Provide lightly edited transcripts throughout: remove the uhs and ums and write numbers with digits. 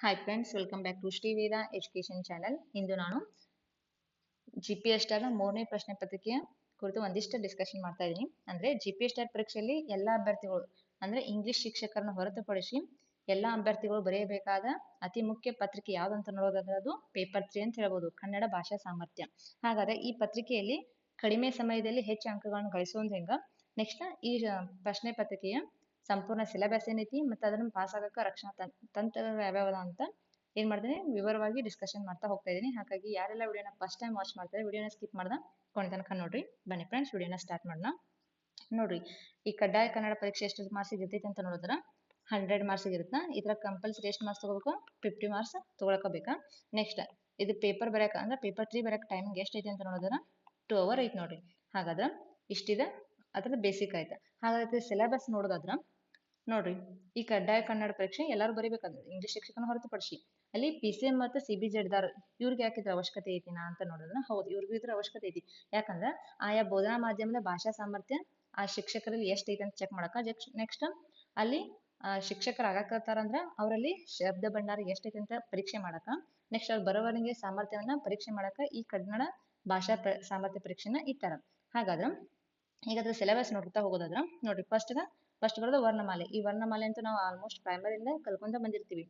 Hi friends, welcome back to Shri Veda education channel. ಇಂದು ನಾನು GPS star ಮೂರನೇ ಪ್ರಶ್ನೆ ಪತ್ರಿಕೆಯ ಕುರಿತು ಒಂದಿಷ್ಟು ಡಿಸ್ಕಷನ್ ಮಾಡ್ತಾ ಇದ್ದೀನಿ. ಅಂದ್ರೆ GPS ಸ್ಟಾರ್ ಪರೀಕ್ಷೆಯಲ್ಲಿ ಎಲ್ಲ ಅಭ್ಯರ್ಥಿಗಳು ಅಂದ್ರೆ ಇಂಗ್ಲಿಷ್ ಶಿಕ್ಷಕರನ್ನು ಹೊರತುಪಡಿಸಿ ಎಲ್ಲ ಅಭ್ಯರ್ಥಿಗಳು ಬರೆಯಬೇಕಾದ ಅತಿ ಮುಖ್ಯ ಪತ್ರಿಕೆ ಯಾವ್ದಂತ ನೋಡೋದಾದ್ರೆ ಅದು ಪೇಪರ್ 3 ಅಂತ ಹೇಳ್ಬೋದು, ಕನ್ನಡ ಭಾಷಾ ಸಾಮರ್ಥ್ಯ. ಹಾಗಾದ್ರೆ ಈ ಪತ್ರಿಕೆಯಲ್ಲಿ ಕಡಿಮೆ ಸಮಯದಲ್ಲಿ ಹೆಚ್ಚು ಅಂಕಗಳನ್ನು ಗಳಿಸೋದು ಹೆಂಗ, ನೆಕ್ಸ್ಟ್ ಈ ಪ್ರಶ್ನೆ ಪತ್ರಿಕೆಯ ಸಂಪೂರ್ಣ ಸಿಲೆಬಸ್ ಏನೈತಿ ಮತ್ತು ಅದನ್ನು ಪಾಸ್ ಆಗಕ್ಕೆ ರಕ್ಷಣಾ ತಂತ್ರಗಳು ಯಾವ್ಯಾವ ಅಂತ ಏನ್ ಮಾಡ್ತೀನಿ ವಿವರವಾಗಿ ಡಿಸ್ಕಷನ್ ಮಾಡ್ತಾ ಹೋಗ್ತಾ ಇದ್ದೀನಿ. ಹಾಗಾಗಿ ಯಾರೆಲ್ಲ ವಿಡಿಯೋನ ಫಸ್ಟ್ ಟೈಮ್ ವಾಚ್ ಮಾಡ್ತಾರೆ ವಿಡಿಯೋನ ಸ್ಕಿಪ್ ಮಾಡ್ದ ಕೊನೆ ತನಕ ನೋಡ್ರಿ. ಬನ್ನಿ ಫ್ರೆಂಡ್ಸ್, ವಿಡಿಯೋನ ಸ್ಟಾರ್ಟ್ ಮಾಡೋಣ. ನೋಡ್ರಿ, ಈ ಕಡ್ಡಾಯ ಕನ್ನಡ ಪರೀಕ್ಷೆ ಎಷ್ಟು ಮಾರ್ಕ್ಸಿಗೆ ಇರ್ತೈತಿ ಅಂತ ನೋಡಿದ್ರ 100 ಮಾರ್ಕ್ಸಿಗೆ ಇರುತ್ತೆ. ಇದ್ರ ಕಂಪಲ್ಸರಿ ಎಷ್ಟು ಮಾರ್ಕ್ಸ್ ತಗೋಬೇಕು? 50 ಮಾರ್ಕ್ಸ್ ತಗೊಳಕಬೇಕಾ. ನೆಕ್ಸ್ಟ್ ಇದು ಪೇಪರ್ ಬರೆಯಕ ಅಂದ್ರೆ ಪೇಪರ್ 3 ಬರೆಯಕ್ಕೆ ಟೈಮಿಂಗ್ ಎಷ್ಟು ಐತಿ ಅಂತ ನೋಡಿದ್ರ 2 ಅವರ್ ಐತಿ ನೋಡ್ರಿ. ಹಾಗಾದ್ರೆ ಇಷ್ಟಿದೆ, ಅದ್ರದ್ದು ಬೇಸಿಕ್ ಆಯ್ತು. ಹಾಗಾದ್ರೆ ಸಿಲೆಬಸ್ ನೋಡೋದಾದ್ರ ನೋಡ್ರಿ, ಈ ಕಡ್ಡಾಯ ಕನ್ನಡ ಪರೀಕ್ಷೆ ಎಲ್ಲರೂ ಬರೀಬೇಕಾದ್ರೆ ಇಂಗ್ಲಿಷ್ ಶಿಕ್ಷಕನ ಹೊರತುಪಡಿಸಿ ಅಲ್ಲಿ PCM ಮತ್ತು CBZ ಇವ್ರಿಗೆ ಯಾಕಿದ್ರ ಅವಶ್ಯಕತೆ ಐತಿನಾ ಅಂತ ನೋಡಿದ್ರೆ ಹೌದು, ಇವ್ರಿಗೂ ಇದ್ರ ಅವಶ್ಯಕತೆ ಐತಿ. ಯಾಕಂದ್ರೆ ಆಯಾ ಬೋಧನಾ ಮಾಧ್ಯಮದ ಭಾಷಾ ಸಾಮರ್ಥ್ಯ ಆ ಶಿಕ್ಷಕರಲ್ಲಿ ಎಷ್ಟು ಐತಿ ಅಂತ ಚೆಕ್ ಮಾಡಕ. ನೆಕ್ಸ್ಟ್ ಅಲ್ಲಿ ಶಿಕ್ಷಕರು ಆಗಕತ್ತಾರಂದ್ರ ಅವರಲ್ಲಿ ಶಬ್ದ ಭಂಡಾರ ಎಷ್ಟೈತಿ ಅಂತ ಪರೀಕ್ಷೆ ಮಾಡಕ. ನೆಕ್ಸ್ಟ್ ಅವ್ರ ಬರವಣಿಗೆ ಸಾಮರ್ಥ್ಯವನ್ನ ಪರೀಕ್ಷೆ ಮಾಡಕ ಈ ಕನ್ನಡ ಭಾಷಾ ಸಾಮರ್ಥ್ಯ ಪರೀಕ್ಷೆನ ಇಟ್ಟಾರ. ಹಾಗಾದ್ರೆ ಈಗ ಅದ್ರ ಸಿಲೆಬಸ್ ನೋಡ್ತಾ ಹೋಗೋದಾದ್ರ ನೋಡ್ರಿ, ಫಸ್ಟ್ ಬರೋದು ವರ್ಣಮಾಲೆ. ಈ ವರ್ಣಮಾಲೆ ಅಂತೂ ನಾವು ಆಲ್ಮೋಸ್ಟ್ ಪ್ರೈಮರಿಯಿಂದ ಕಲ್ಕೊಂತ ಬಂದಿರ್ತೀವಿ.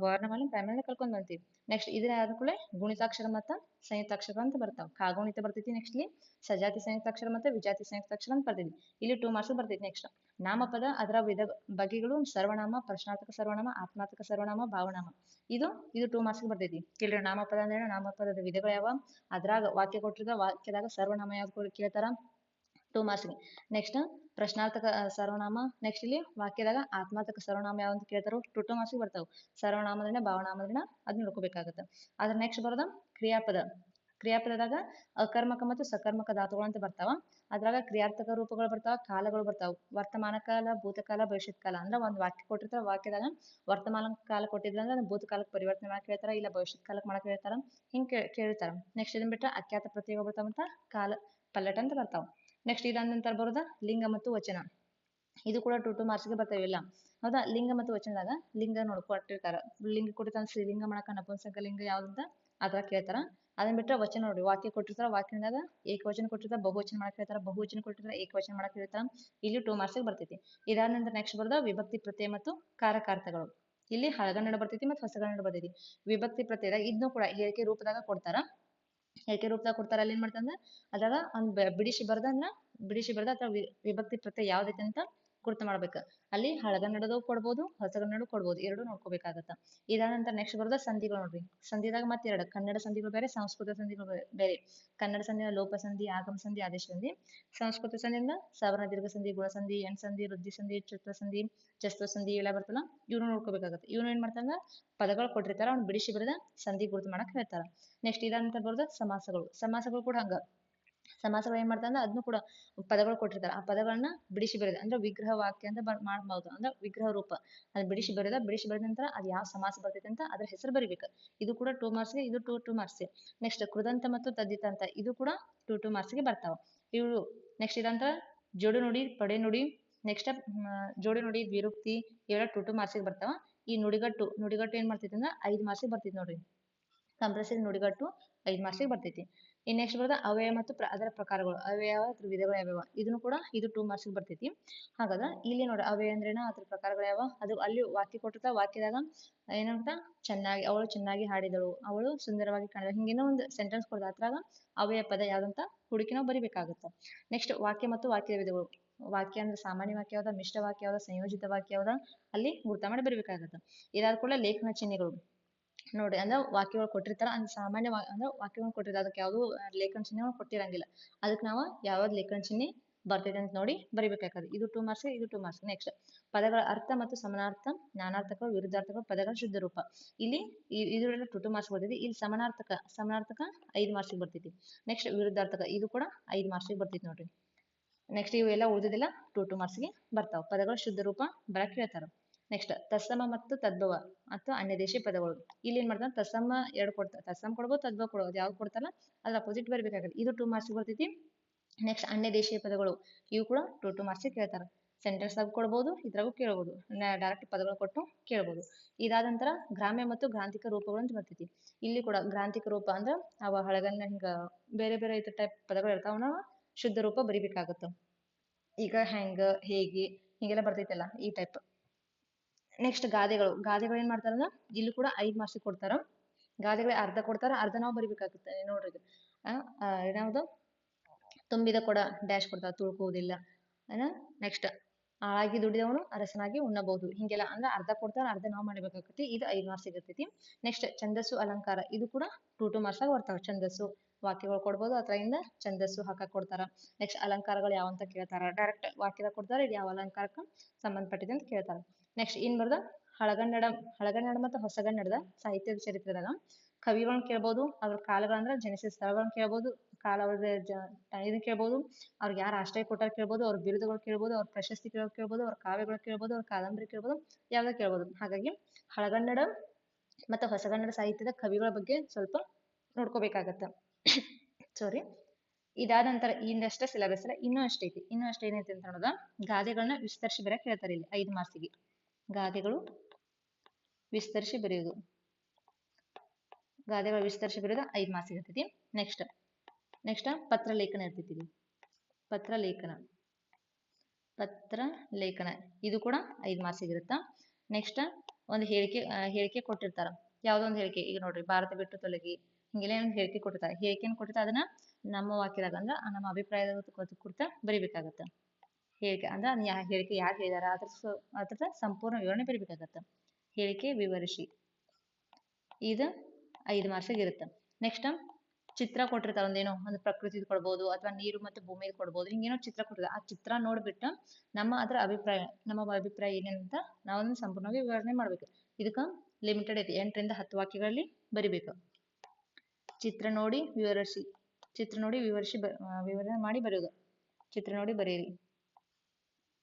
ವರ್ಣಮಾಲೆ ಪ್ರೈಮರಿಯಿಂದ ಕಲ್ಕೊಂಡ್ ಬಂತೀವಿ. ನೆಕ್ಸ್ಟ್ ಇದ್ರ ಆದ ಕೂಡಲೇ ಗುಣಿತಾಕ್ಷರ ಮತ್ತು ಸಂಯುಕ್ತಾಕ್ಷರ ಅಂತ ಬರ್ತಾವ. ಕಾಗುಣಿತ ಬರ್ತೈತಿ. ನೆಕ್ಸ್ಟ್ ಇಲ್ಲಿ ಸಜಾತಿ ಸಂಯುಕ್ತಾಕ್ಷರ ಮತ್ತು ವಿಜಾತಿ ಸಂಯುಕ್ತಾಕ್ಷರ ಅಂತ ಬರ್ತೈತಿ. ಇಲ್ಲಿ 2 ಮಾರ್ಕ್ಸ್ ಬರ್ತೈತಿ. ನೆಕ್ಸ್ಟ್ ನಾಮಪದ, ಅದರ ಬಗೆಗಳು ಸರ್ವನಾಮ, ಪ್ರಶ್ನಾರ್ಥಕ ಸರ್ವನಾಮ, ಆತ್ಮಾರ್ಥಕ ಸರ್ವನಾಮ, ಭಾವನಾಮ. ಇದು 2 ಮಾರ್ಕ್ಸ್ ಬರ್ತೈತಿ. ಕೇಳ್ರಿ, ನಾಮಪದ ಅಂದ್ರೆ ನಾಮಪದದ ವಿಧಗಳು ಯಾವ, ಅದ್ರಾಗ ವಾಕ್ಯ ಕೊಟ್ಟಿರ್ತಾವ, ವಾಕ್ಯದಾಗ ಸರ್ವನಾಮ ಯಾವ್ದು ಕೇಳ್ತಾರ 2 ಮಾರ್ಕ್ಸ್. ನೆಕ್ಸ್ಟ್ ಪ್ರಶ್ನಾರ್ಥಕ ಸರ್ವನಾಮ, ನೆಕ್ಸ್ಟ್ ಇಲ್ಲಿ ವಾಕ್ಯದಾಗ ಆತ್ಮಾರ್ಥಕ ಸರ್ವನಾಮ ಯಾವ ಅಂತ ಕೇಳ್ತಾರೋ 2 ಮಾರ್ಕ್ಸ್ ಬರ್ತಾವ. ಸರ್ವನಾಮದಿಂದ ಭಾವನಾಮದಿಂದ ಅದನ್ನ ನೋಡ್ಕೋಬೇಕಾಗತ್ತೆ. ಅದ್ರ ನೆಕ್ಸ್ಟ್ ಬರೋದ ಕ್ರಿಯಾಪದದಾಗ ಅಕರ್ಮಕ ಮತ್ತು ಸಕರ್ಮಕ ಧಾತುಗಳು ಅಂತ ಬರ್ತಾವ. ಅದ್ರಾಗ ಕ್ರಿಯಾರ್ಥಕ ರೂಪಗಳು ಬರ್ತಾವ, ಕಾಲಗಳು ಬರ್ತಾವ. ವರ್ತಮಾನ ಕಾಲ, ಭೂತಕಾಲ, ಭವಿಷ್ಯತ್ ಕಾಲ. ಅಂದ್ರೆ ಒಂದು ವಾಕ್ಯ ಕೊಟ್ಟಿರ್ತಾರ, ವಾಕ್ಯದಾಗ ವರ್ತಮಾನ ಕಾಲ ಕೊಟ್ಟಿದ್ರೆ ಅಂದ್ರೆ ಭೂತ ಕಾಲಕ್ಕೆ ಪರಿವರ್ತನೆ ಮಾಡಕ್ ಹೇಳ್ತಾರ, ಇಲ್ಲ ಭವಿಷ್ಯತ್ ಕಾಲಕ್ಕೆ ಮಾಡಕ್ ಹೇಳ್ತಾರ, ಹಿಂಗ್ ಕೇಳ್ತಾರ. ನೆಕ್ಸ್ಟ್ ಇದನ್ ಬಿಟ್ರೆ ಅಖ್ಯಾತ ಪ್ರತ್ಯಯಗಳು ಬರ್ತಾವ ಅಂತ ಕಾಲ ಪಲ್ಲಟ ಅಂತ ಬರ್ತಾವ. ನೆಕ್ಸ್ಟ್ ಇದಾದ ನಂತರ ಬರೋದ ಲಿಂಗ ಮತ್ತು ವಚನ. ಇದು ಕೂಡ 2 ಮಾರ್ಕ್ಸ್ಗೆ ಬರ್ತಾವಿಲ್ಲ, ಹೌದಾ. ಲಿಂಗ ಮತ್ತು ವಚನದಾಗ ಲಿಂಗ ಕೊಟ್ಟಿರ್ತಾರ, ಲಿಂಗ ಕೊಟ್ಟಿರ್ತಾರ ಶ್ರೀಲಿಂಗ ಮಾಡಕ ನಪುಂಸಕ ಲಿಂಗ ಯಾವ್ದಂತ ಅದ್ರ ಕೇಳ್ತಾರ. ಅದನ್ನ ಬಿಟ್ರೆ ವಚನ ನೋಡ್ರಿ, ವಾಕ್ಯ ಕೊಟ್ಟಿರ್ತಾರ, ವಾಕ್ಯದಾಗ ಏಕವಚನ ಕೊಟ್ಟಿರ್ತಾರ, ಬಹುವಚನ ಮಾಡಕ್ ಹೇಳ್ತಾರ, ಬಹುವಚನ ಕೊಟ್ಟಿರ್ತಾರ, ಏಕವಚನ ಮಾಡಕ್ ಹೇಳ್ತಾರ. ಇಲ್ಲಿ 2 ಮಾರ್ಕ್ಸ್ಗೆ ಬರ್ತೈತಿ. ಇದಾದ ನಂತರ ನೆಕ್ಸ್ಟ್ ಬರೋದ ವಿಭಕ್ತಿ ಪ್ರತ್ಯಯ ಮತ್ತು ಕಾರಕಾರ್ಥಗಳು. ಇಲ್ಲಿ ಹಳಗನ್ನಡ ಬರ್ತೈತಿ ಮತ್ತು ಹೊಸಗನ್ನಡ ಬರ್ತೈತಿ. ವಿಭಕ್ತಿ ಪ್ರತ್ಯಯದಾಗ ಇದನ್ನು ಕೂಡ ಹೇಳಿಕೆ ರೂಪದಾಗ ಕೊಡ್ತಾರ. ಹೇಳಿಕೆ ರೂಪದಾಗ ಕೊಡ್ತಾರ. ಅಲ್ಲಿ ಏನ್ ಮಾಡ್ತಾರ ಅದ್ರಾಗ ಒಂದ್ ಬಿಡಿಸಿ ಬರ್ದ ಅಥವಾ ವಿಭಕ್ತಿ ಪ್ರತ್ಯಯ ಯಾವ್ದೈತೆ ಅಂತ ಗುರ್ತು ಮಾಡ್ಬೇಕು. ಅಲ್ಲಿ ಹಳಗನ್ನಡದು ಕೊಡ್ಬೋದು, ಹೊಸಗನ್ನಡ ಕೊಡ್ಬೋದು, ಎರಡು ನೋಡ್ಕೋಬೇಕಾಗತ್ತ. ಇದಾದ ನಂತರ ನೆಕ್ಸ್ಟ್ ಬರೋದ ಸಂಧಿಗಳು ನೋಡ್ರಿ. ಸಂಧಿದಾಗ ಮತ್ತೆ 2 ಕನ್ನಡ ಸಂಧಿಗಳು ಬೇರೆ, ಸಂಸ್ಕೃತ ಸಂಧಿಗಳು ಬೇರೆ. ಕನ್ನಡ ಸಂಧಿ ಲೋಪ ಸಂಧಿ, ಆಗಮ ಸಂಧಿ, ಆದೇಶ ಸಂಧಿ. ಸಂಸ್ಕೃತ ಸಂಧಿಯಿಂದ ಸವರ್ಣ ದೀರ್ಘ ಸಂಧಿ, ಗುಣ ಸಂಧಿ, ಎಣ್ ಸಂಧಿ, ವೃದ್ಧಿ ಸಂಧಿ, ಚುತ್ವ ಸಂಧಿ, ಚಸ್ತ್ವ ಸಂಧಿ ಇವೆಲ್ಲ ಬರ್ತಲ್ಲ, ಇವ್ನು ನೋಡ್ಕೋಬೇಕಾಗತ್ತೆ. ಇವ್ನು ಏನ್ ಮಾಡ್ತಾರ ಪದಗಳು ಕೊಟ್ಟಿರ್ತಾರ, ಅವ್ನು ಬಿಡಿಸಿ ಬರೆದ ಸಂಧಿ ಗುರ್ತು ಮಾಡಕ್ ಹೇಳ್ತಾರ. ನೆಕ್ಸ್ಟ್ ಇದಾದ ನಂತರ ಬರೋದ ಸಮಾಸಗಳು ಕೂಡ ಹಂಗ. ಸಮಾಸಗಳು ಏನ್ ಮಾಡ್ತಾರ ಅದನ್ನು ಕೂಡ ಪದಗಳು ಕೊಟ್ಟಿರ್ತಾರ, ಆ ಪದಗಳನ್ನ ಬಿಡಿಸಿ ಬರೆದ ಅಂದ್ರೆ ವಿಗ್ರಹ ವಾಕ್ಯ ಅಂತ ಮಾಡ್ಬೋದು. ಅಂದ್ರೆ ವಿಗ್ರಹ ರೂಪ ಅದ್ ಬಿಡಿಸಿ ಬರೆದ ನಂತರ ಅದ್ ಯಾವ ಸಮಾಸ ಬರ್ತೈತೆ ಅಂತ ಅದ್ರ ಹೆಸರು ಬರಿಬೇಕು. ಇದು ಕೂಡ 2 ಮಾರ್ಕ್ಸ್ಗೆ, ಇದು 2 ಮಾರ್ಕ್ಸ್. ನೆಕ್ಸ್ಟ್ ಕೃದಂತ ಮತ್ತು ತದ್ದಿತ ಇದು ಕೂಡ 2 ಮಾರ್ಕ್ಸ್ಗೆ ಬರ್ತಾವ ಇವು. ನೆಕ್ಸ್ಟ್ ಇದಂತ ಜೋಡು ನುಡಿ, ಪಡೆ ನುಡಿ. ನೆಕ್ಸ್ಟ್ ಜೋಡಿ ನುಡಿ, ವಿರುಕ್ತಿ ಇವೆಲ್ಲ 2 ಮಾರ್ಕ್ಸ್ಗೆ ಬರ್ತಾವ. ಈ ನುಡಿಗಟ್ಟು ಏನ್ ಮಾಡ್ತೈತಿ ಅಂದ್ರೆ 5 ಮಾರ್ಕ್ಸ್ಗೆ ಬರ್ತೈತಿ ನೋಡ್ರಿ. ಕಂಪಲ್ಸರಿ ನುಡಿಗಟ್ಟು 5 ಮಾರ್ಕ್ಸ್ಗೆ ಬರ್ತೈತಿ. ಇನ್ ನೆಕ್ಸ್ಟ್ ಬರೋದ ಅವ್ಯಯ ಮತ್ತು ಅದರ ಪ್ರಕಾರಗಳು, ಅವ್ಯಯ ವಿಧಗಳು ಯಾವ್ಯಾವ, ಇದನ್ನು ಕೂಡ ಇದು 2 ಮಾರ್ಕ್ಸ್ಗೆ ಬರ್ತೈತಿ. ಹಾಗಾದ್ರೆ ಇಲ್ಲಿ ನೋಡ್ರಿ ಅವ್ಯಯ ಅಂದ್ರೇನ, ಅದ್ರ ಪ್ರಕಾರಗಳು ಯಾವ, ಅದು ಅಲ್ಲಿ ವಾಕ್ಯ ಕೊಟ್ಟಿರ್ತಾವ. ವಾಕ್ಯದಾಗ ಏನಂತ ಅವಳು ಚೆನ್ನಾಗಿ ಹಾಡಿದಳು, ಅವಳು ಸುಂದರವಾಗಿ ಕಾಣಿದಳು, ಹಿಂಗೇನೋ ಒಂದು ಸೆಂಟೆನ್ಸ್ ಕೊಡ್ದ, ಅದ್ರಾಗ ಅವ್ಯಯ ಪದ ಯಾವ್ದಂತ ಹುಡುಕಿ ನಾವು ಬರಿಬೇಕಾಗತ್ತ. ನೆಕ್ಸ್ಟ್ ವಾಕ್ಯ ಮತ್ತು ವಾಕ್ಯದ ವಿಧಗಳು. ವಾಕ್ಯ ಅಂದ್ರೆ ಸಾಮಾನ್ಯ ವಾಕ್ಯ ಯಾವ್ದ, ಮಿಶ್ರ ವಾಕ್ಯ ಯಾವ್ದ, ಸಂಯೋಜಿತ ವಾಕ್ಯ ಯಾವ್ದ, ಅಲ್ಲಿ ಗುರ್ತ ಮಾಡಿ ಬರಿಬೇಕಾಗತ್ತ. ಇದಾದ ಕೂಡ ಲೇಖನ ಚಿಹ್ನೆಗಳು ನೋಡ್ರಿ. ಅಂದ್ರೆ ವಾಕ್ಯಗಳು ಕೊಟ್ಟಿರ್ತಾರ, ಅಂದ್ರೆ ಸಾಮಾನ್ಯ ಅಂದ್ರೆ ವಾಕ್ಯಗಳು ಕೊಟ್ಟಿರ್ತಾರ, ಅದಕ್ಕೆ ಯಾವ್ದು ಲೇಖನ ಚಿಹ್ನೆ ಕೊಟ್ಟಿರಂಗಿಲ್ಲ. ಅದಕ್ಕೆ ನಾವು ಯಾವ್ದು ಲೇಖನ ಚಿಹ್ನೆ ಬರ್ತೈತೆ ಅಂತ ನೋಡಿ ಬರಿಬೇಕಾಗ್ತದೆ. ಇದು 2 ಮಾರ್ಕ್ಸ್, ಇದು 2 ಮಾರ್ಕ್ಸ್. ನೆಕ್ಸ್ಟ್ ಪದಗಳ ಅರ್ಥ ಮತ್ತು ಸಮಾನಾರ್ಥ, ನಾನಾರ್ಥಕ, ವಿರುದ್ಧಾರ್ಥಕ, ಪದಗಳ ಶುದ್ಧ ರೂಪ. ಇಲ್ಲಿ ಇದೆಲ್ಲ 2 ಮಾರ್ಕ್ಸ್ ಬರ್ತೈತಿ. ಇಲ್ಲಿ ಸಮಾನಾರ್ಥಕ 5 ಮಾರ್ಕ್ಸ್ ಬರ್ತೈತಿ. ನೆಕ್ಸ್ಟ್ ವಿರುದ್ಧಾರ್ಥಕ ಇದು ಕೂಡ 5 ಮಾರ್ಕ್ಸ್ ಬರ್ತೈತಿ ನೋಡ್ರಿ. ನೆಕ್ಸ್ಟ್ ಇವೆಲ್ಲ ಉಳಿದಿದ್ದೆಲ್ಲ 2 ಮಾರ್ಕ್ಸ್ಗೆ ಬರ್ತಾವ. ಪದಗಳ ಶುದ್ಧ ರೂಪ ಬರಕ್ ಹೇಳ್ತಾರ. ನೆಕ್ಸ್ಟ್ ತತ್ಸಮ ಮತ್ತು ತದ್ಭವ ಮತ್ತು ಅನ್ಯದೇಶಿ ಪದಗಳು. ಇಲ್ಲಿ ಏನ್ ಮಾಡ್ತಾರ ತತ್ಸಮ 2 ಕೊಡ್ತಾರ, ತತ್ಸಮ ಕೊಡ್ಬೋದು, ತದ್ಭವ ಕೊಡ್ಬೋದು, ಯಾವ್ದು ಕೊಡ್ತಾರಲ್ಲ ಅದ್ರ ಅಪೋಸಿಟ್ ಬರಬೇಕಾಗತ್ತೆ. ಇದು 2 ಮಾರ್ಕ್ಸ್ ಬರ್ತೈತಿ. ನೆಕ್ಸ್ಟ್ ಅನ್ಯ ದೇಶೀಯ ಪದಗಳು, ಇವು ಕೂಡ 2 ಮಾರ್ಕ್ಸ್ ಕೇಳ್ತಾರ. ಸೆಂಟೆನ್ಸ್ ಆಗಿ ಕೊಡ್ಬೋದು, ಇದ್ರಾಗೂ ಕೇಳ್ಬೋದು, ಡೈರೆಕ್ಟ್ ಪದಗಳು ಕೊಟ್ಟು ಕೇಳ್ಬೋದು. ಇದಾದ ನಂತರ ಗ್ರಾಮ್ಯ ಮತ್ತು ಗ್ರಾಂಥಿಕ ರೂಪಗಳು ಅಂತ ಬರ್ತೈತಿ. ಇಲ್ಲಿ ಕೂಡ ಗ್ರಾಂಥಿಕ ರೂಪ ಅಂದ್ರೆ ಅವ ಹಳಗನ್ನ ಹಿಂಗ ಬೇರೆ ಬೇರೆ ಇತರ ಟೈಪ್ ಪದಗಳು ಇರ್ತಾವ, ನಾವು ಶುದ್ಧ ರೂಪ ಬರಿಬೇಕಾಗತ್ತ. ಈಗ ಹೆಂಗ, ಹೇಗೆ, ಹೀಗೆಲ್ಲ ಬರ್ತೈತಲ್ಲ ಈ ಟೈಪ್. ನೆಕ್ಸ್ಟ್ ಗಾದೆಗಳು. ಗಾದೆಗಳು ಏನ್ ಮಾಡ್ತಾರಂದ್ರ ಇಲ್ಲಿ ಕೂಡ 5 ಮಾರ್ಕ್ಸ್ ಕೊಡ್ತಾರ. ಗಾದೆಗಳು ಅರ್ಧ ಕೊಡ್ತಾರ, ಅರ್ಧ ನಾವು ಬರಿಬೇಕಾಗುತ್ತೆ. ನೋಡ್ರಿ ಇದು ಏನಾವುದು, ತುಂಬಿದ ಕೊಡ ಡ್ಯಾಶ್ ಕೊಡ್ತಾರ, ತುಳ್ಕುವುದಿಲ್ಲ. ನೆಕ್ಸ್ಟ್ ಆಳಾಗಿ ದುಡಿದವನು ಅರಸನಾಗಿ ಉಣ್ಣಬಹುದು. ಹಿಂಗೆಲ್ಲ ಅಂದ್ರೆ ಅರ್ಧ ಕೊಡ್ತಾರ, ಅರ್ಧ ನಾವು ಮಾಡಬೇಕಾಗತ್ತೆ. ಇದು 5 ಮಾರ್ಕ್ಸ್ ಇರ್ತೈತಿ. ನೆಕ್ಸ್ಟ್ ಛಂದಸ್ಸು ಅಲಂಕಾರ, ಇದು ಕೂಡ 2 ಮಾರ್ಕ್ಸ್ ಆಗಿ ಬರ್ತಾವ. ಛಂದಸ್ಸು ವಾಕ್ಯಗಳು ಕೊಡ್ಬೋದು, ಅದರಿಂದ ಛಂದಸ್ಸು ಹಾಕಕ್ ಕೊಡ್ತಾರ. ನೆಕ್ಸ್ಟ್ ಅಲಂಕಾರಗಳು ಯಾವಂತ ಕೇಳ್ತಾರ, ಡೈರೆಕ್ಟ್ ವಾಕ್ಯದಾಗ ಕೊಡ್ತಾರ, ಇದು ಯಾವ ಅಲಂಕಾರಕ್ಕೆ ಸಂಬಂಧಪಟ್ಟಿದೆ ಅಂತ ಕೇಳ್ತಾರ. ನೆಕ್ಸ್ಟ್ ಇನ್ ಬರ್ದ ಹಳಗನ್ನಡ ಮತ್ತು ಹೊಸಗನ್ನಡದ ಸಾಹಿತ್ಯದ ಚರಿತ್ರೆದಾಗ ಕವಿಗಳನ್ನ ಕೇಳ್ಬೋದು, ಅವ್ರ ಕಾಲಗಳಂದ್ರ ಜನಿಸಿದ ಸ್ಥಳಗಳನ್ನ ಕೇಳ್ಬೋದು, ಕಾಲ ಅವ್ರದ್ದು ಇದನ್ನ ಕೇಳ್ಬೋದು, ಅವ್ರಿಗೆ ಯಾರು ಆಶ್ರಯ ಕೊಟ್ಟಾರ ಕೇಳ್ಬೋದು, ಅವ್ರ ಬಿರುದುಗಳು ಕೇಳ್ಬೋದು, ಅವ್ರ ಪ್ರಶಸ್ತಿ ಕೇಳ್ಬೋದು, ಅವ್ರ ಕಾವ್ಯಗಳು ಕೇಳ್ಬೋದು, ಅವ್ರ ಕಾದಂಬರಿ ಕೇಳ್ಬೋದು, ಯಾವ್ದು ಕೇಳ್ಬೋದು. ಹಾಗಾಗಿ ಹಳಗನ್ನಡ ಮತ್ತು ಹೊಸಗನ್ನಡ ಸಾಹಿತ್ಯದ ಕವಿಗಳ ಬಗ್ಗೆ ಸ್ವಲ್ಪ ನೋಡ್ಕೋಬೇಕಾಗತ್ತ. ಸಾರಿ. ಇದಾದ ನಂತರ ಇನ್ನಷ್ಟ ಸಿಲೆಬಸ್ ಅಲ್ಲ, ಇನ್ನೂ ಅಷ್ಟೈತಿ. ಏನೈತಿ ಅಂತ ನೋಡೋದ, ಗಾದೆಗಳನ್ನ ವಿಸ್ತರಿಸಿ ಬರಕ್ ಹೇಳ್ತಾರೆ ಇಲ್ಲಿ 5 ಮಾರ್ಕ್ಸಿಗೆ. ಗಾದೆಗಳು ವಿಸ್ತರಿಸಿ ಬರೆಯುವುದು, ಗಾದೆಗಳು ವಿಸ್ತರಿಸಿ ಬರೆಯೋದು 5 ಮಾರ್ಕ್ಸ್ ಇರ್ತೈತಿ. ನೆಕ್ಸ್ಟ್ ಪತ್ರ ಲೇಖನ ಇರ್ತೈತಿ. ಪತ್ರ ಲೇಖನ ಇದು ಕೂಡ 5 ಮಾರ್ಕ್ಸ್ ಇರುತ್ತ. ನೆಕ್ಸ್ಟ್ ಒಂದು ಹೇಳಿಕೆ ಕೊಟ್ಟಿರ್ತಾರ, ಯಾವ್ದೋ ಒಂದು ಹೇಳಿಕೆ. ಈಗ ನೋಡ್ರಿ, ಭಾರತ ಬಿಟ್ಟು ತೊಲಗಿ, ಹಿಂಗೆಲ್ಲ ಒಂದು ಹೇಳಿಕೆ ಕೊಟ್ಟಿರ್ತಾರೆ. ಹೇಳಿಕೆಯನ್ನು ಕೊಟ್ಟಿರ್ತಾರೆ, ಅದನ್ನ ನಮ್ಮ ವಾಕ್ಯದಾಗ ಅಂದ್ರೆ ನಮ್ಮ ಅಭಿಪ್ರಾಯದ ಕುರಿತ ಬರಿಬೇಕಾಗತ್ತ. ಹೇಳಿಕೆ ಅಂದ್ರೆ ಹೇಳಿಕೆ ಯಾರು ಹೇಳಿದಾರ ಅದ್ರ ಸಂಪೂರ್ಣ ವಿವರಣೆ ಬರಿಬೇಕಾಗತ್ತ. ಹೇಳಿಕೆ ವಿವರಿಸಿ, ಇದು 5 ಮಾರ್ಕ್ಸಿಗೆ ಇರುತ್ತೆ. ನೆಕ್ಸ್ಟ್ ಚಿತ್ರ ಕೊಟ್ಟಿರ್ತಾರ, ಒಂದು ಪ್ರಕೃತಿ ಕೊಡ್ಬೋದು, ಅಥವಾ ನೀರು ಮತ್ತು ಭೂಮಿ ಕೊಡ್ಬೋದು. ಹಿಂಗೇನೋ ಚಿತ್ರ ಕೊಟ್ಟಿರ್ತಾರೆ, ಆ ಚಿತ್ರ ನೋಡ್ಬಿಟ್ಟು ನಮ್ಮ ಅಭಿಪ್ರಾಯ ಏನೇನಂತ ನಾವೊಂದು ಸಂಪೂರ್ಣವಾಗಿ ವಿವರಣೆ ಮಾಡ್ಬೇಕು. ಇದಕ್ಕ ಲಿಮಿಟೆಡ್ ಐತಿ, 8 ರಿಂದ 10 ವಾಕ್ಯಗಳಲ್ಲಿ ಬರಿಬೇಕು. ಚಿತ್ರ ನೋಡಿ ವಿವರಿಸಿ ವಿವರಣೆ ಮಾಡಿ ಬರೆಯೋದು. ಚಿತ್ರ ನೋಡಿ ಬರೆಯಿರಿ,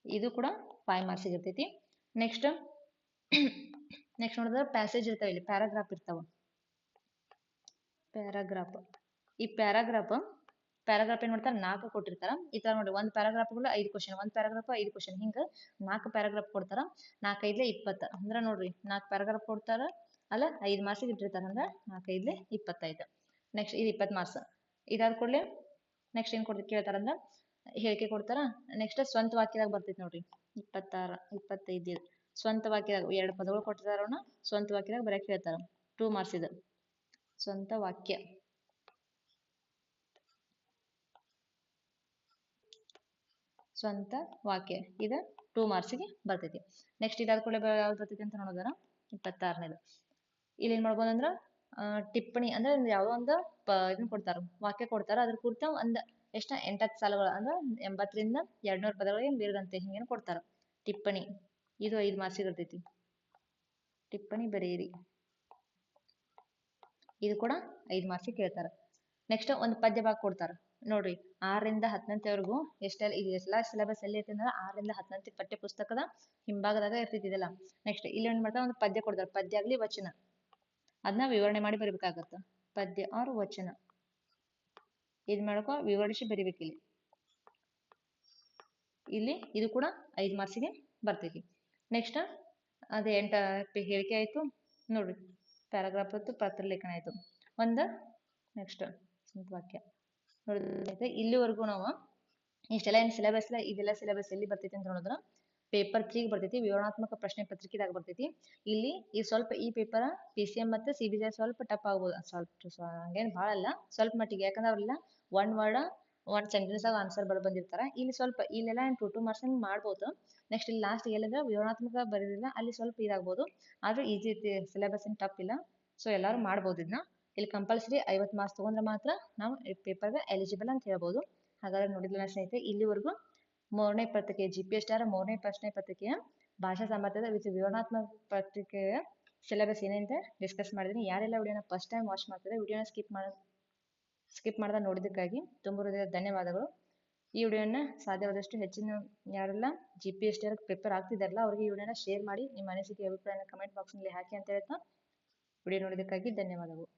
ಇದು ಕೂಡ 5 ಮಾರ್ಕ್ಸಿಗೆ ಇರ್ತೈತಿ. ನೆಕ್ಸ್ಟ್ ನೋಡಿದ್ರೆ ಪ್ಯಾಸೇಜ್ ಇರ್ತಾವ, ಇಲ್ಲಿ ಪ್ಯಾರಾಗ್ರಾಫ್ ಇರ್ತಾವ. ಈ ಪ್ಯಾರಾಗ್ರಾಫ್ ಏನ್ ಮಾಡ್ತಾರ, 4 ಕೊಟ್ಟಿರ್ತಾರ. ಈ ತರ ನೋಡಿ, ಒಂದು ಪ್ಯಾರಾಗ್ರಾಫ್ಗಳು 5 ಕ್ವಶನ್, ಒಂದು ಪ್ಯಾರಾಗ್ರಾಫ್ 5 ಕ್ವಶನ್, ಹಿಂಗ 4 ಪ್ಯಾರಾಗ್ರಾಫ್ ಕೊಡ್ತಾರ. 4 5 20 ಅಂದ್ರ ನೋಡ್ರಿ, 4 ಪ್ಯಾರಾಗ್ರಾಫ್ ಕೊಡ್ತಾರ, ಅಲ್ಲ 5 ಮಾರ್ಕ್ಸಿಗೆ ಇಟ್ಟಿರ್ತಾರ, ಅಂದ್ರೆ 4 5 25. ನೆಕ್ಸ್ಟ್ ಇದು 20 ಮಾರ್ಕ್ಸ್. ಇದಾದ ಕೂಡಲೇ ನೆಕ್ಸ್ಟ್ ಏನ್ ಕೇಳ್ತಾರ ಅಂದ್ರೆ ಹೇಳಿಕೆ ಕೊಡ್ತಾರ. ನೆಕ್ಸ್ಟ್ ಸ್ವಂತ ವಾಕ್ಯದಾಗ ಬರ್ತೈತಿ ನೋಡ್ರಿ, 26 25 ಸ್ವಂತ ವಾಕ್ಯದಾಗ 2 ಪದಗಳು ಕೊಟ್ಟಿರ್ತಾರ, ಅವನ್ನ ಸ್ವಂತ ವಾಕ್ಯದಾಗ ಬರೆಯಕ್ ಹೇಳ್ತಾರ. 2 ಮಾರ್ಕ್ಸ್ ಇದು ಸ್ವಂತ ವಾಕ್ಯ. ಇದು 2 ಮಾರ್ಕ್ಸಿಗೆ ಬರ್ತೈತಿ. ನೆಕ್ಸ್ಟ್ ಇದಾದ ಕೂಡಲೇ ಯಾವ್ದು ಬರ್ತೈತಿ ಅಂತ ನೋಡೋದಾರ 26ನೇದು. ಇಲ್ಲಿ ಏನ್ ಮಾಡ್ಬೋದು ಅಂದ್ರ ಟಿಪ್ಪಣಿ ಅಂದ್ರೆ ಯಾವ್ದೋ ಒಂದು ಇದನ್ನ ಕೊಡ್ತಾರ, ವಾಕ್ಯ ಕೊಡ್ತಾರ, ಅದ್ರ ಕುರಿತ ಒಂದ್ 8 ಸಾಲುಗಳು ಅಂದ್ರೆ 80 ರಿಂದ 200 ಪದಗಳಿಗೆ ಮೀರಿದಂತೆ ಹಿಂಗೇನು ಕೊಡ್ತಾರ. ಟಿಪ್ಪಣಿ ಇದು 5 ಮಾರ್ಕ್ಸಿಗೆ ಇರ್ತೈತಿ. ಟಿಪ್ಪಣಿ ಬರೆಯಿರಿ, ಇದು ಕೂಡ 5 ಮಾರ್ಕ್ಸಿಗೆ ಕೇಳ್ತಾರ. ನೆಕ್ಸ್ಟ್ ಒಂದು ಪದ್ಯ ಭಾಗ ಕೊಡ್ತಾರ ನೋಡ್ರಿ, 6 ರಿಂದ 10ನಂತೆವರೆಗೂ ಇದೆಲ್ಲ ಸಿಲೆಬಸ್ ಎಲ್ಲಿ ಐತಿ ಅಂದ್ರೆ 6 ರಿಂದ 10ನಂತೆ ಪಠ್ಯ ಪುಸ್ತಕದ ಹಿಂಭಾಗದಾಗ ಇರ್ತೈತಿ ಇದೆಲ್ಲ. ನೆಕ್ಸ್ಟ್ ಇಲ್ಲಿ ಏನ್ ಮಾಡ್ತಾರ, ಒಂದು ಪದ್ಯ ಕೊಡ್ತಾರ, ಪದ್ಯ ಆಗ್ಲಿ ವಚನ, ಅದನ್ನ ವಿವರಣೆ ಮಾಡಿ ಬರಿಬೇಕಾಗತ್ತ. ಪದ್ಯ ಆರ್ ವಚನ ಇದ್ ಮಾಡ್ಕೊ ವಿವರಿಸಿ ಬರಿಬೇಕು. ಇಲ್ಲಿ ಇದು ಕೂಡ 5 ಮಾರ್ಕ್ಸಿಗೆ ಬರ್ತೈತಿ. ನೆಕ್ಸ್ಟ್ ಅದೇ 8 ಹೇಳಿಕೆ ಆಯ್ತು ನೋಡ್ರಿ, ಪ್ಯಾರಾಗ್ರಾಫ್ ಆಯ್ತು, ಪತ್ರ ಲೇಖನ ಆಯ್ತು. ನೆಕ್ಸ್ಟ್ ವಾಕ್ಯ ನೋಡಿದ್ರೆ ಇಲ್ಲಿವರೆಗೂ ನಾವು ಇಷ್ಟೆಲ್ಲ ಏನ್ ಸಿಲೆಬಸ್ ಇಲ್ಲ. ಇದೆಲ್ಲ ಸಿಲೆಬಸ್ ಎಲ್ಲಿ ಬರ್ತೈತಿ ಅಂತ ನೋಡಿದ್ರ ಪೇಪರ್ 3 ಬರ್ತೈತಿ, ವಿವರಣಾತ್ಮಕ ಪ್ರಶ್ನೆ ಪತ್ರಿಕೆದಾಗ ಬರ್ತೈತಿ. ಇಲ್ಲಿ ಸ್ವಲ್ಪ ಈ ಪೇಪರ್ PCM ಮತ್ತೆ CBG ಸ್ವಲ್ಪ ಟಫ್ ಆಗ್ಬೋದು, ಹಂಗೇನ್ ಭಾಳ ಅಲ್ಲ, ಸ್ವಲ್ಪ ಮಟ್ಟಿಗೆ. ಯಾಕಂದ್ರೆ ಅವ್ರೆಲ್ಲ 1 ವರ್ಡ್ 1 ಸೆಂಟೆನ್ಸ್ ಆಗ ಆನ್ಸರ್ ಬಂದಿರ್ತಾರ. ಇಲ್ಲಿ ಸ್ವಲ್ಪ ಇಲ್ಲೆಲ್ಲ 2 ಮಾರ್ಕ್ಸ್ ಮಾಡ್ಬೋದು. ನೆಕ್ಸ್ಟ್ ಇಲ್ಲಿ ಲಾಸ್ಟ್ ಎಲ್ಲಂದ್ರೆ ವಿವರಣಾತ್ಮಕ ಬರೆದಿಲ್ಲ, ಅಲ್ಲಿ ಸ್ವಲ್ಪ ಇದಾಗ್ಬೋದು. ಆದ್ರೂ ಈಜಿ ಐತಿ, ಸಿಲೆಬಸ್ ಏನ್ ಟಫ್ ಇಲ್ಲ. ಸೊ ಎಲ್ಲಾರು ಮಾಡ್ಬೋದು ಇದನ್ನ. ಇಲ್ಲಿ ಕಂಪಲ್ಸರಿ 50 ಮಾರ್ಕ್ಸ್ ತಗೊಂಡ್ರೆ ಮಾತ್ರ ನಾವು ಪೇಪರ್ಗೆ ಎಲಿಜಿಬಲ್ ಅಂತ ಹೇಳ್ಬೋದು. ಹಾಗಾದ್ರೆ ನೋಡಿದ್ರಲ್ಲ ಸ್ನೇಹಿತರೆ, ಇಲ್ಲಿವರೆಗೂ 3ನೇ ಪತ್ರಿಕೆ GPS ಸ್ಟಾರ್ 3ನೇ ಪ್ರಶ್ನೆ ಪತ್ರಿಕೆಯ ಭಾಷಾ ಸಾಮರ್ಥ್ಯದ ವಿವರಣಾತ್ಮಕ ಪತ್ರಿಕೆಯ ಸಿಲೆಬಸ್ ಏನೇಂತ ಡಿಸ್ಕಸ್ ಮಾಡಿದೀನಿ. ಯಾರೆಲ್ಲ ವಿಡಿಯೋನ ಫಸ್ಟ್ ಟೈಮ್ ವಾಚ್ ಮಾಡ್ತಾರೆ, ವಿಡಿಯೋನ ಸ್ಕಿಪ್ ಮಾಡದ ನೋಡಿದ್ದಕ್ಕಾಗಿ ತುಂಬ ಹೃದಯದ ಧನ್ಯವಾದಗಳು. ಈ ವಿಡಿಯೋನ ಸಾಧ್ಯವಾದಷ್ಟು ಹೆಚ್ಚಿನ ಯಾರೆಲ್ಲ GPS ಸ್ಟಾರ್ ಪ್ರಿಪೇರ್ ಆಗ್ತಿದಾರಲ್ಲ ಅವ್ರಿಗೆ ಈ ವಿಡಿಯೋನ ಶೇರ್ ಮಾಡಿ, ನಿಮ್ಮ ಅನಿಸಿಕೆ ಅಭಿಪ್ರಾಯನ ಕಮೆಂಟ್ ಬಾಕ್ಸ್ನಲ್ಲಿ ಹಾಕಿ ಅಂತ ಹೇಳ್ತಾ ವಿಡಿಯೋ ನೋಡಿದ್ದಕ್ಕಾಗಿ ಧನ್ಯವಾದಗಳು.